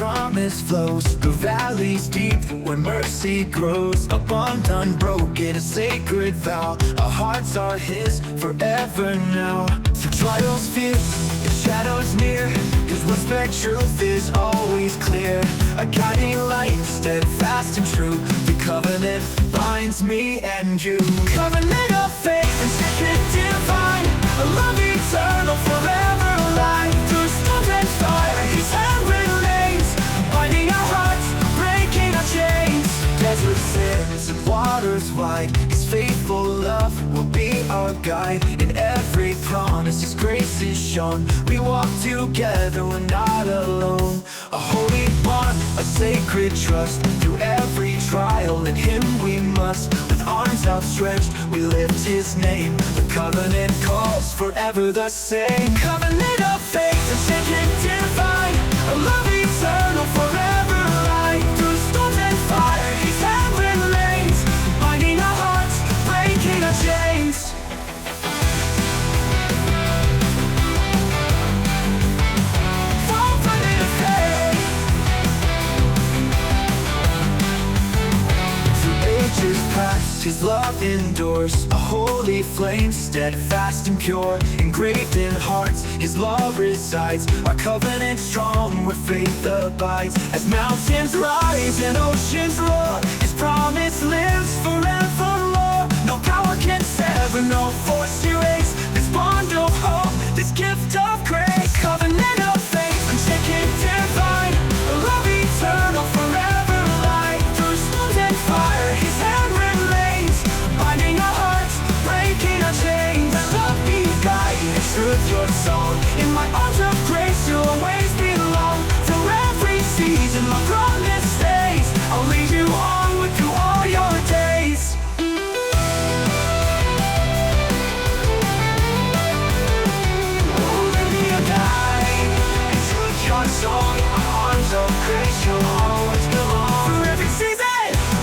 promise flows through valleys deep, where mercy grows. A bond unbroken, a sacred vow. Our hearts are His forever now. Through trials fierce and shadows near, His words bear truth is always clear. A guiding light, steadfast and true. The covenant binds me and you. Covenant of faith and sacred divine, a love eternal, forever alive. Through storms and fire, His hand remains, binding our hearts, breaking our chains. Desert sands and waters wide, His faithful love will be our guide. In every promise, His grace is shown. We walk together, we're not alone. A holy bond, a sacred trust. Through every trial, in Him we must. With arms outstretched, we lift His name. The covenant calls, forever the same. Covenant of faith, a sacred divine, a love eternal, forever alive. Through storms and fire, His hand remains, binding our hearts, breaking our chains. Covenant of faith. Through ages past, His love endures. A holy flame, steadfast and pure. Engraved in hearts, His love resides. Our covenant strong, where faith abides. As mountains rise and oceans roar, His promise lives forevermore. No power can sever, no force erase this bond of hope, this gift of grace. Covenant of faith, unshaken divine, a love eternal, forever alive. Through storms and fire, His hand remains, binding our hearts, breaking our chains. Let love be guide and truth your soul. In my arms of grace you'll always belong. Through every season my promise stays. I'll lead you onward through all your days. Oh, let me guide and truth your soul. In my arms of grace you'll always belong. Through every season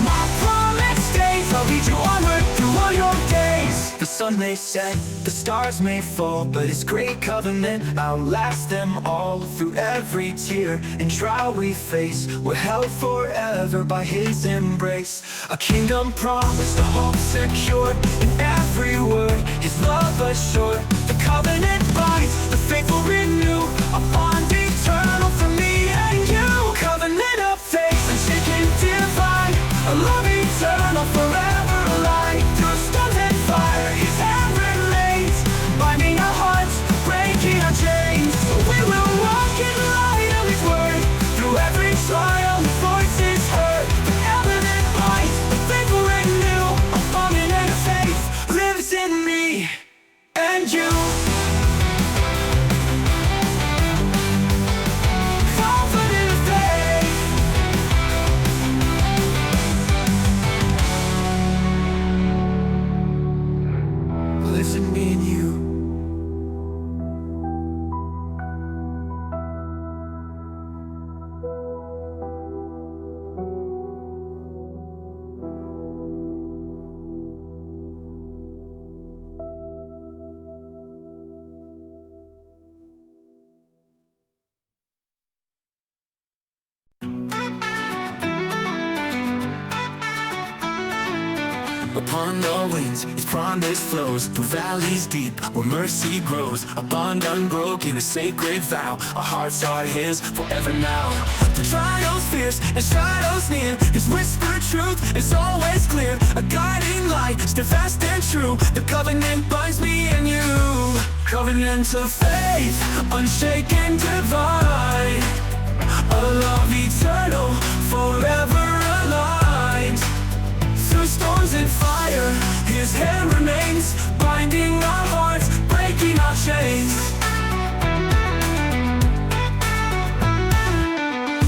my promise stays. I'll lead you onward through all your days. The sun may set, the stars may fall, but His great covenant outlasts them all. Through every tear and trial we face, we're held forever by His embrace. A kingdom promised, a hope secured. In every word, His love assured. The covenant binds, the faithful renew. A bond eternal for me and you. Covenant of faith, unshaken divine, a love eternal, forever alive. Through storms and fire, His hand remains, binding our hearts, breaking our chains. We will walk in light of His word. Through every trial, His voice is heard. The covenant binds, the faithful renew. A covenant of faith lives in me and you. Covenant of faith. Lives in me and you. Upon the winds, His promise flows. Through valleys deep, where mercy grows. A bond unbroken, a sacred vow. Our hearts are His forever now. The trials fierce and shadows near, His whispered truth is always clear. A guiding light, steadfast and true. The covenant binds me and you. Covenant of faith, unshaken divine, a love eternal, forever aligned. Through storms and fire, His hand remains, binding our hearts, breaking our chains.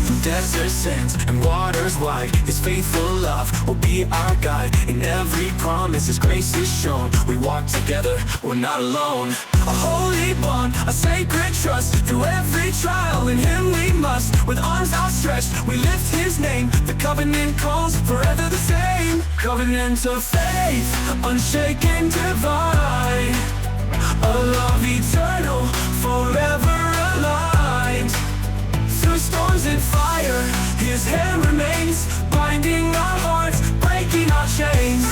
Through desert sands and waters wide, His faithful love will be our guide. In every promise His grace is shown. We walk together, we're not alone. A holy bond, a sacred trust. Through every trial, in Him we must. With arms outstretched, we lift His name. The covenant calls, forever the same. Covenant of faith, unshaken divine, a love eternal, forever aligned. Through storms and fire, His hand remains, binding our hearts, breaking our chains.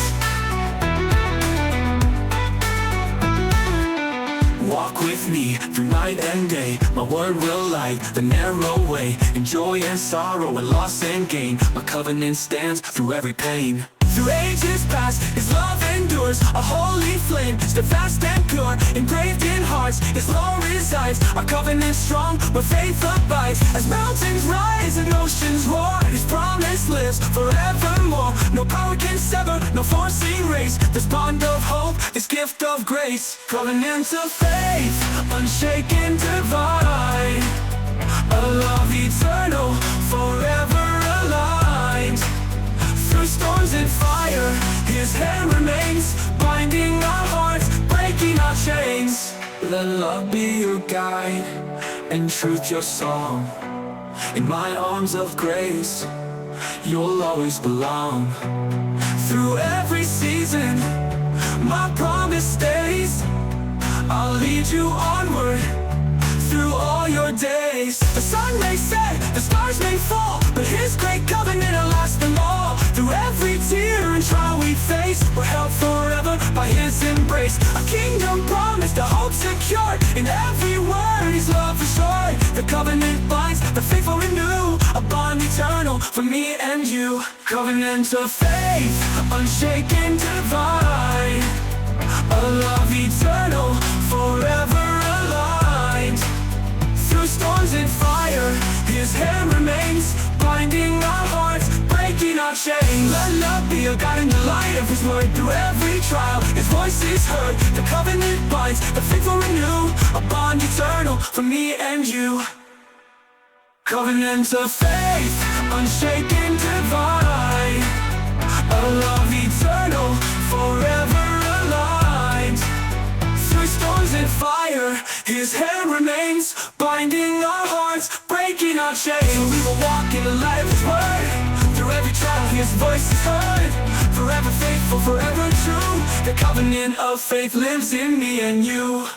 Walk with me through night and day. My word will light the narrow way. In joy and sorrow, and loss and gain, my covenant stands through every pain. Through ages past, His love endures, a holy flame, steadfast and pure, engraved in hearts, His law resides. Our covenant strong, where faith abides. As mountains rise and oceans roar, His promise lives forevermore. No power can sever, no forcing race, this bond of hope, this gift of grace. Covenant of faith, unshaken, divine, a love eternal, forever aligned. Through storms and fire, His hand remains, binding our hearts, breaking our chains. Let love be your guide, and truth your song. In my arms of grace, you'll always belong. Through every season, my promise stays. I'll lead you onward through all your days. The sun may set, the stars may fall, but His great covenant will last them all. Through every tear and trial we face, we're held forever by His embrace. A kingdom promised, a hope secured, in every word His love restored. The covenant binds, the faithful renew, a bond eternal for me and you. Covenant of faith, unshaken, divine, a love eternal, forever aligned. Through storms and fire, His hand remains, binding our hearts, breaking our chains. Let love be a guide in the light of His word. Through every trial, His voice is heard. The covenant binds, the faithful renew, a bond eternal for me and you. Covenant of faith, unshaken, divine, a love eternal, forever aligned. Through storms and fire, His hand remains, binding our hearts, breaking our chains. So we will walk in the light of His word. Through every trial, His voice is heard. Forever faithful, forever true. The covenant of faith lives in me and you.